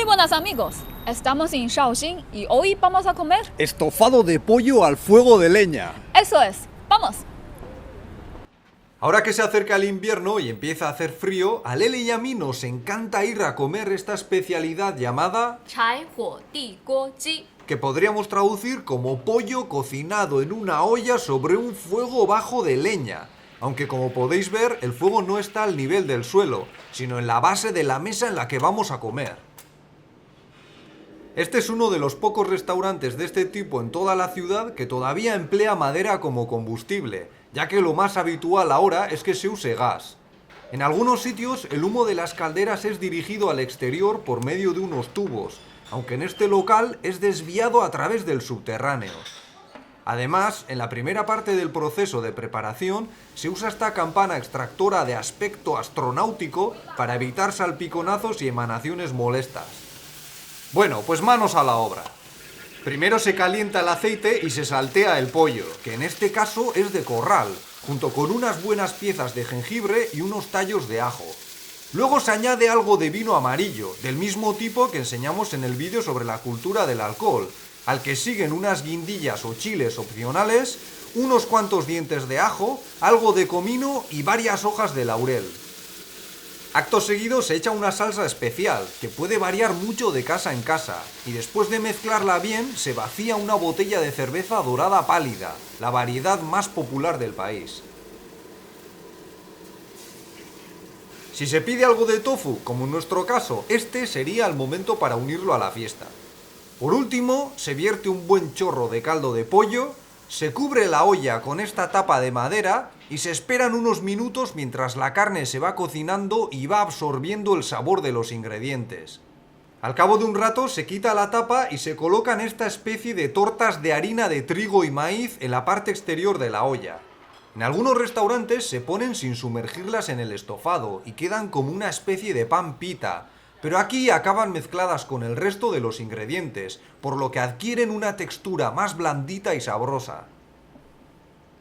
Muy buenas amigos, estamos en Shaoxing y hoy vamos a comer. Estofado de pollo al fuego de leña. Eso es, vamos. Ahora que se acerca el invierno y empieza a hacer frío, a Lele y a mí nos encanta ir a comer esta especialidad llamada 柴火地锅鸡 que podríamos traducir como pollo cocinado en una olla sobre un fuego bajo de leña. Aunque como podéis ver, el fuego no está al nivel del suelo, sino en la base de la mesa en la que vamos a comer. Este es uno de los pocos restaurantes de este tipo en toda la ciudad que todavía emplea madera como combustible, ya que lo más habitual ahora es que se use gas. En algunos sitios el humo de las calderas es dirigido al exterior por medio de unos tubos, aunque en este local es desviado a través del subterráneo. Además, en la primera parte del proceso de preparación se usa esta campana extractora de aspecto astronáutico para evitar salpiconazos y emanaciones molestas. Bueno, pues manos a la obra. Primero se calienta el aceite y se saltea el pollo, que en este caso es de corral, junto con unas buenas piezas de jengibre y unos tallos de ajo. Luego se añade algo de vino amarillo, del mismo tipo que enseñamos en el vídeo sobre la cultura del alcohol, al que siguen unas guindillas o chiles opcionales, unos cuantos dientes de ajo, algo de comino y varias hojas de laurel. Acto seguido se echa una salsa especial, que puede variar mucho de casa en casa, y después de mezclarla bien se vacía una botella de cerveza dorada pálida, la variedad más popular del país. Si se pide algo de tofu, como en nuestro caso, este sería el momento para unirlo a la fiesta. Por último, se vierte un buen chorro de caldo de pollo, se cubre la olla con esta tapa de madera y se esperan unos minutos mientras la carne se va cocinando y va absorbiendo el sabor de los ingredientes. Al cabo de un rato se quita la tapa y se colocan esta especie de tortas de harina de trigo y maíz en la parte exterior de la olla. En algunos restaurantes se ponen sin sumergirlas en el estofado y quedan como una especie de pan pita, pero aquí acaban mezcladas con el resto de los ingredientes, por lo que adquieren una textura más blandita y sabrosa.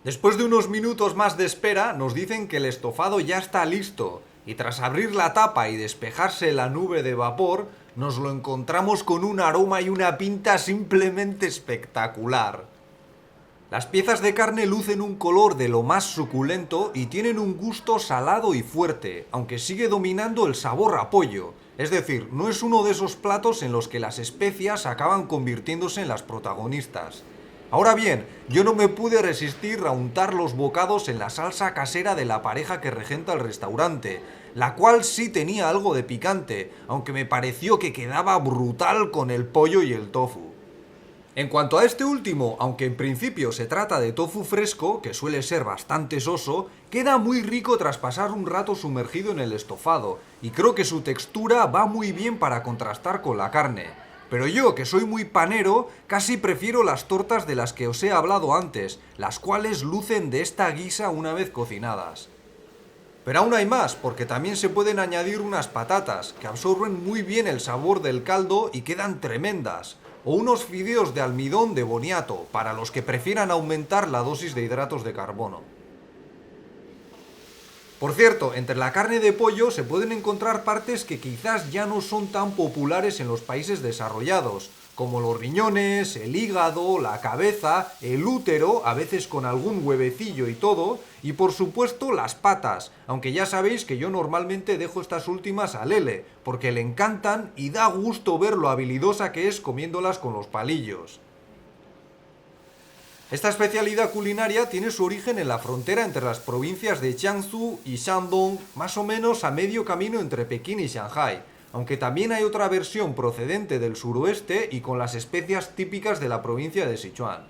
Después de unos minutos más de espera, nos dicen que el estofado ya está listo, y tras abrir la tapa y despejarse la nube de vapor, nos lo encontramos con un aroma y una pinta simplemente espectacular. Las piezas de carne lucen un color de lo más suculento y tienen un gusto salado y fuerte, aunque sigue dominando el sabor a pollo. Es decir, no es uno de esos platos en los que las especias acaban convirtiéndose en las protagonistas. Ahora bien, yo no me pude resistir a untar los bocados en la salsa casera de la pareja que regenta el restaurante, la cual sí tenía algo de picante, aunque me pareció que quedaba brutal con el pollo y el tofu. En cuanto a este último, aunque en principio se trata de tofu fresco, que suele ser bastante soso, queda muy rico tras pasar un rato sumergido en el estofado, y creo que su textura va muy bien para contrastar con la carne. Pero yo, que soy muy panero, casi prefiero las tortas de las que os he hablado antes, las cuales lucen de esta guisa una vez cocinadas. Pero aún hay más, porque también se pueden añadir unas patatas, que absorben muy bien el sabor del caldo y quedan tremendas, o unos fideos de almidón de boniato, para los que prefieran aumentar la dosis de hidratos de carbono. Por cierto, entre la carne de pollo se pueden encontrar partes que quizás ya no son tan populares en los países desarrollados, como los riñones, el hígado, la cabeza, el útero, a veces con algún huevecillo y todo, y por supuesto las patas, aunque ya sabéis que yo normalmente dejo estas últimas a Lele, porque le encantan y da gusto ver lo habilidosa que es comiéndolas con los palillos. Esta especialidad culinaria tiene su origen en la frontera entre las provincias de Jiangsu y Shandong, más o menos a medio camino entre Pekín y Shanghái, aunque también hay otra versión procedente del suroeste y con las especias típicas de la provincia de Sichuan.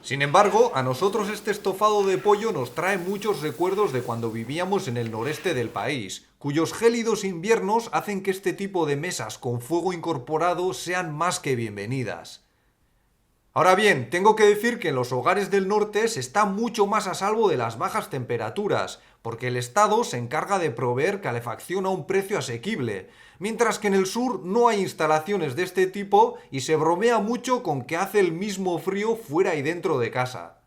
Sin embargo, a nosotros este estofado de pollo nos trae muchos recuerdos de cuando vivíamos en el noreste del país, cuyos gélidos inviernos hacen que este tipo de mesas con fuego incorporado sean más que bienvenidas. Ahora bien, tengo que decir que en los hogares del norte se está mucho más a salvo de las bajas temperaturas, porque el Estado se encarga de proveer calefacción a un precio asequible, mientras que en el sur no hay instalaciones de este tipo y se bromea mucho con que hace el mismo frío fuera y dentro de casa.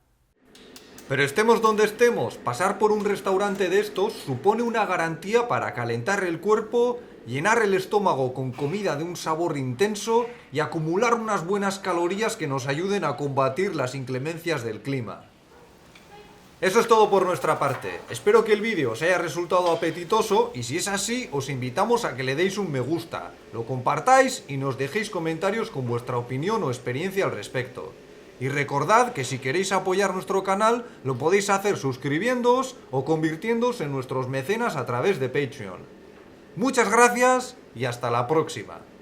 Pero estemos donde estemos, pasar por un restaurante de estos supone una garantía para calentar el cuerpo llenar el estómago con comida de un sabor intenso y acumular unas buenas calorías que nos ayuden a combatir las inclemencias del clima. Eso es todo por nuestra parte. Espero que el vídeo os haya resultado apetitoso y si es así, os invitamos a que le deis un me gusta, lo compartáis y nos dejéis comentarios con vuestra opinión o experiencia al respecto. Y recordad que si queréis apoyar nuestro canal, lo podéis hacer suscribiéndoos o convirtiéndoos en nuestros mecenas a través de Patreon. Muchas gracias y hasta la próxima.